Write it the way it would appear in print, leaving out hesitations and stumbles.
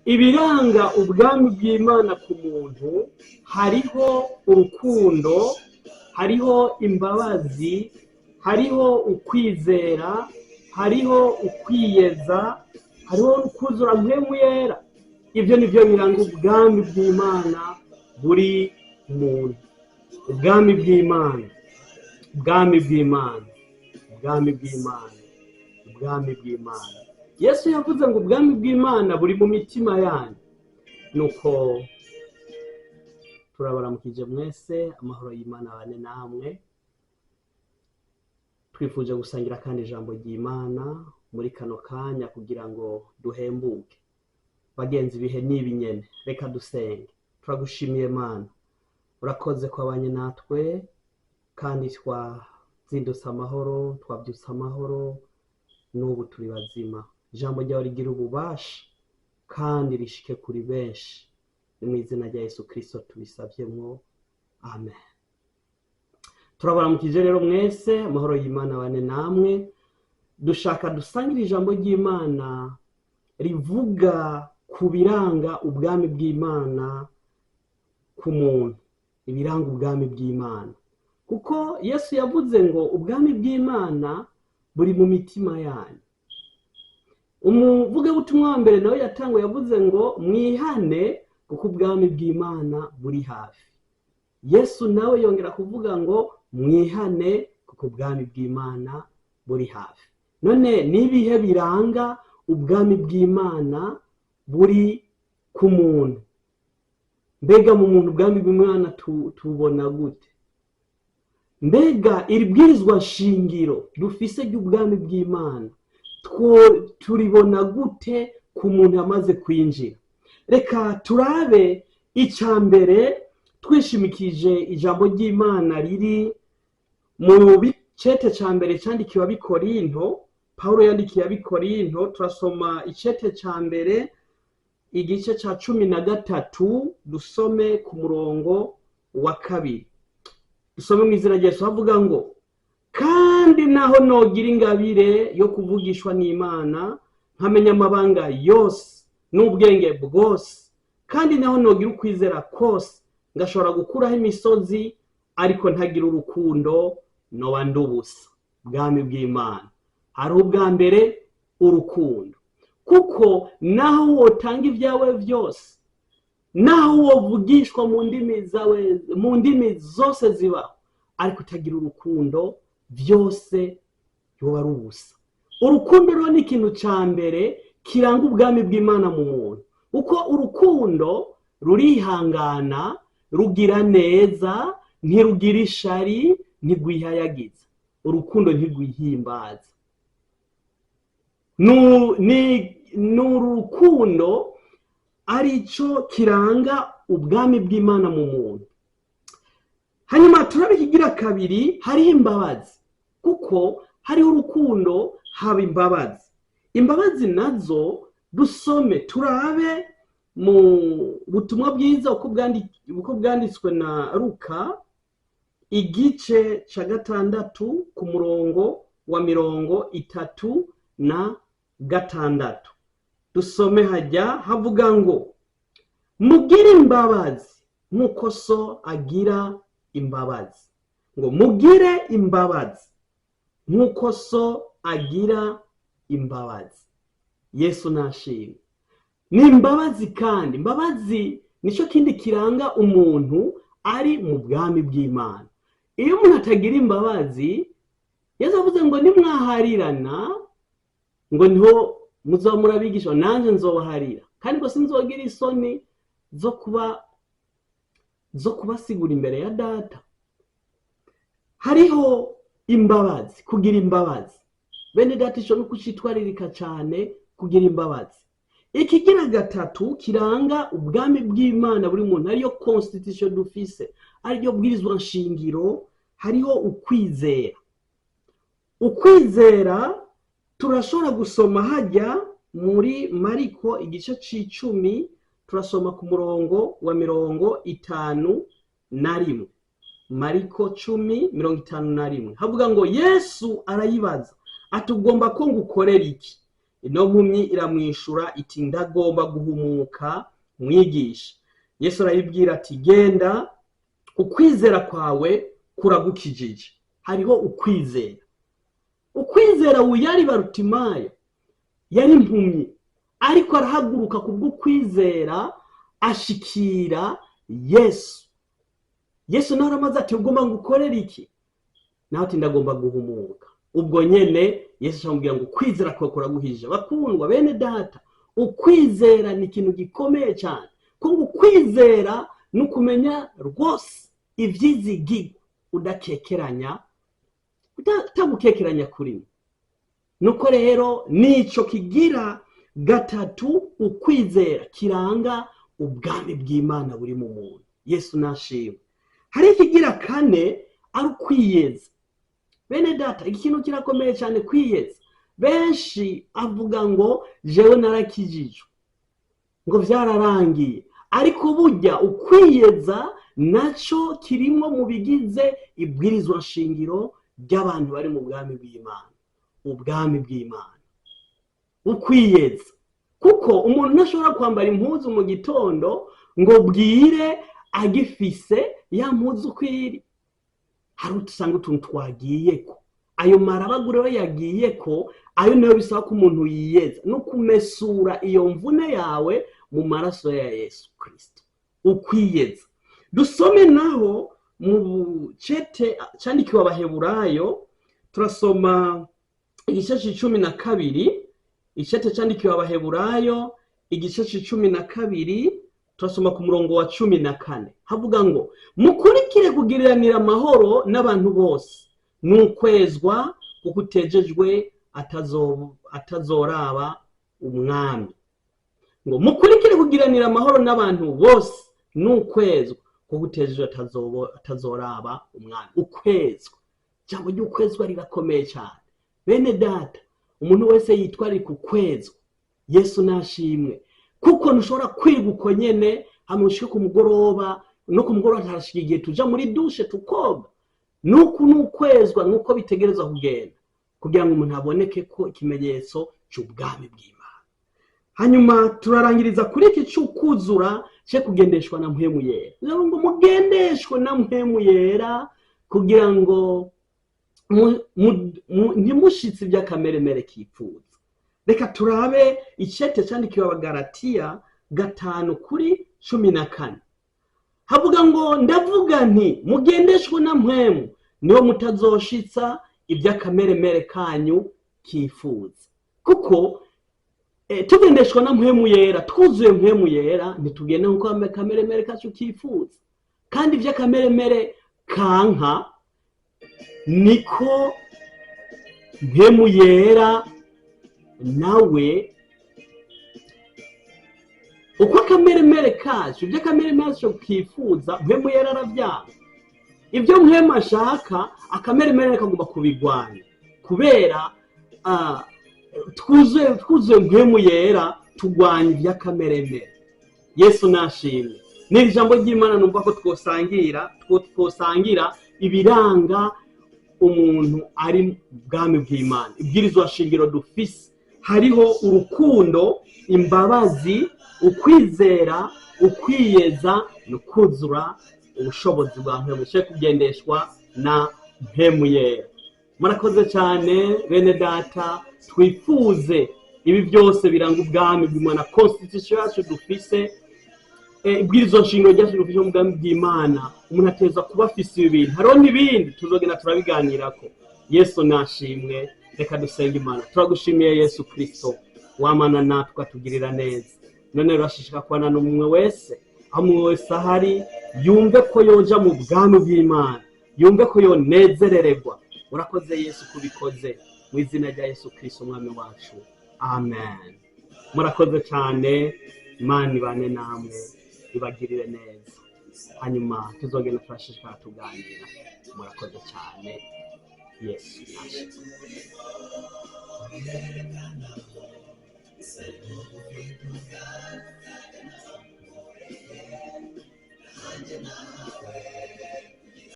ibiranga ubwami bw'Imana ku muntu, hariho urukundo, hariho imbabazi, hariho ukwizera, hariho ukwiyeza, hariho kuzura mpemu yera. Ibyo nivyo biranga ubwami bw'Imana buri muntu. Ubwami bw'Imana, ubwami bw'Imana, ubwami bw'Imana, ubwami bw'Imana. Yesu yavuze ngo ubwami bw'Imana buri mu mitima yanyu. Nuko turabaramukije mwese, amahoro y'Imana abane namwe. Twifuje gusangira kandi ijambo ry'Imana muri kano kanya kugira ngo duhembuke. Bagenzi, ibihe n'ibinyene, reka dusenge. Turagushimiye Mana, urakoze ko abanye natwe kandi twazindutse amahoro, twabyutse amahoro, n'ubu turi bazima. Ijambo ryawe rigira ububasha kandi rishike kuri benshi. Ni mu izina rya Yesu Kristo tubisavyemwo, amen. Turabaramukije rero mwese, amahoro y'Imana abane namwe. Dushaka dusangire ijambo ry'Imana rivuga ku biranga ubwami bw'Imana ku muntu, ibiranga ubwami bw'Imana. Kuko Yesu yavuze ngo ubwami bw'Imana buri mu mitima yanyu. Umuvugabutumwa wa mbere nawe yatanguye yavuze ngo mwihane kuko ubwami bw'Imana buri hafi. Yesu nawe yongera kuvuga ngo mwihane kuko ubwami bw'Imana buri hafi. None nibihe biranga ubwami bw'Imana buri ku muntu? Mbega mu muntu ubwami bw'Imana tubona gute? Mbega iri bwirizwa nshingiro dufise ry'ubwami bw'Imana turibona gute ku muntu yamaze kwinjira? Reka turabe icya mbere twishimikije ijambo ry'Imana riri mu cete cya mbere cyandikiwe abikorinto. Pawulo yandikiye abikorinto, turasoma icete cya mbere igice cya 13, dusome ku murongo wa 2. Dusome mu izina rya Yesu, havuga ngo kandi naho nogira ingabire yo kuvugishwa n'Imana, nkamenya amabanga yose n'ubwenge bwose, kandi naho nogira ukwizera kose, ngashobora gukuraho imisozi, ariko ntagira urukundo, noba ndubusa. Ubwami bw'Imana hari ubwa mbere urukundo. Kuko naho wotanga ibyawe byose, naho wovugishwa mu ndimi zose zibaho, ariko utagira urukundo, byose yoba ari ubusa. Urukundo rero ni ikintu cya mbere kiranga ubwami bw'Imana mu muntu. Uko urukundo rurihangana, rugira neza, ntirugira ishari, ntigwihayagiza. Urukundo ntigwihimbaza. Ni urukundo arico kiranga ubwami bw'Imana mu muntu. Hanyuma turabikigira kabiri, hariho imbabazi. Kuko hariho urukundo, haba imbabazi. Imbabazi nazo dusome turabe mu butumwa bwiza uko bwanditswe na Luka igice cya 6 ku murongo wa 36. Dusome hajya havuga ngo mugire imbabazi nk'uko so agira imbabazi. Ngo mugire imbabazi nk'uko so agira imbabazi. Yesu nashimwe. Ni imbabazi, kandi imbabazi nico kindi kiranga umuntu ari mu bwami bw'Imana. Iyo umuntu atagira imbabazi, Yesu avuze ngo nimwaharirana ngo niho muzamura abigisha, nanjye nzobaharira, kandi ngo sinzogira isoni zo kubasigura imbere ya Data. Hariho imbabazi, kugira imbabazi. Bene Data isho no kucitwaririka cyane kugira imbabazi. Ikigira gatatu kiranga ubwami bw'Imana buri muntu, ariyo constitution dufise, ariyo bwirizwa nshingiro. Hariho ukwizera. Ukwizera turashobora gusoma hajya muri Mariko igice c'10, turasoma ku murongo wa 51. Mariko 10:51 havuga ngo Yesu arayibaza ati ugomba ko ngukorera iki? ino mpumyi iramwishura iti ndagomba guhumuka mwigisha. Yesu arayibwira ati genda, ukwizera kwawe kuragukijije. Hariho ukwizera. Ukwizera uyari Barutimayo yari impumyi, ariko arahaguruka kubw'ukwizera ashikira Yesu. Yesu nawe aramaze ati ugomba ngukorera iki? Nawe ati ndagomba guhumuka. Ubwo nyene Yesu aramubwira ngo ukwizera kwawe kuraguhije. Bakundwa bene data, ukwizera ni ikintu gikomeye cyane. Kuko ukwizera ni ukumenya rwose ivyizigirwa udakekeranya, utagukekeranya kuri. Nuko rero nico kigira gatatu ukwizera kiranga ubwami bw'Imana buri mu muntu. Yesu nashimwe. Hari ikigira kane ari ukwiyeza. Bene data, ikintu kirakomeye cyane kwiyeza. Benshi avuga ngo jewe narakijijwe, ngo vyararangiye. Ariko burya ukwiyeza naco kirimo mu bigize ibwirizwa nshingiro ry'abantu bari mu bwami bw'Imana. Ubwami bw'Imana, ukwiyeza. Kuko umuntu ntashobora kwambara impuzu mu gitondo ngo bwire agifise ya mpuzu kwiri. Hari utusanga utuntu twagiyeko, ayo marabaguro yagiyeko, ayo nayo bisaba ko umuntu yiyeza no kumesura iyo mvune yawe mu maraso ya Yesu Kristo. Ukwiyeza. Dusome naho mu cete candikiwe Abaheburayo, turasoma igice c'12, icete candikiwe Abaheburayo igice c'12, turasoma ku murongo wa 14. Havuga ngo mukurikire kugiriranira amahoro n'abantu bose, n'ukwezwa kuko utejejwe atazoraba umwami. Ngo mukurikire kugiranira amahoro n'abantu bose, n'ukwezwa kuko utejejwe atazoraba umwami. Ukwezwa. Jambo ry'ukwezwa rirakomeye cyane. Bene data, umuntu wese yitwari ku kwezwa. Yesu nashimwe. Kuko ntushobora kwiga uko nyene hamushike ku mugoroba, no ku mugoroba tarashika igihe tuja muri dushe tukoga. Nukwezwa nuko bitegereza kugenda kugira ngo umuntu aboneke ko ikimenyetso cy'ubwami bw'Imana. Hanyuma turarangiriza kuri iki cy'ukuzura cyo kugendeshwa na mpwemu yera. Ngo mugendeshwe na mpwemu yera kugira ngo ntimushitse iby'akameremere kipfuza. Reka turabe icete candikiwe Abagalatiya 5:14. Havuga ngo ndavuga nti mugendeshwe na mpwemu niho mutazoshitsa iby'akameremere kanyu kifuza. Kuko tugendeshwa na mpwemu yera, twuzuye mpwemu yera, ntitugenda nkuko akameremere kacu kifuza. Kandi iby'akameremere kanka niko mpwemu yera nawe uko akameremere kacu, ibyo akameremere kacu kifuza, mpwemu yera aravyanga. Ibyo mpwemu ashaka akameremere kagomba kubigwanya. Kubera twuzuye mpwemu yera tugwanya iby'akameremere. Yesu nashimwe. Ni ijambo ry'Imana numva ko twosangira ibiranga umuntu ari mu bwami bw'Imana. Ibwirizwa nshingiro dufise hariho urukundo, imbabazi, ukwizera, ukwiyeza, no kuzura ubushobozi bwa mpwemu cyo kugendeshwa na mpwemu yera. Murakoze cyane bene data, twifuze ibi byose biranga ubwami bw'Imana. Constitution yacu dufise, ibwirizwa nshingiro ryacu dufise mu bwami bw'Imana. Umuntu ateza kuba afise ibi bintu. Hariho n'ibindi tuzogenda turabiganirako. Yesu nashimwe. Reka dusenge Imana. Turagushimiye Yesu Kristo, wamana natwe atugirira neza. None urashishika kubana n'umwe wese, aho umwe wese ahari yumve ko yoja mu bwami bw'Imana, yumve ko yonezerererwa. Urakoze Yesu kubikoze mu izina rya Yesu Kristo umwami wacu. Amen. Murakoze cyane. Imana ibane namwe, ibagirire neza. Hanyuma tuzogenda turashishikara tuganira. Murakoze cyane. Yesu nashimwe.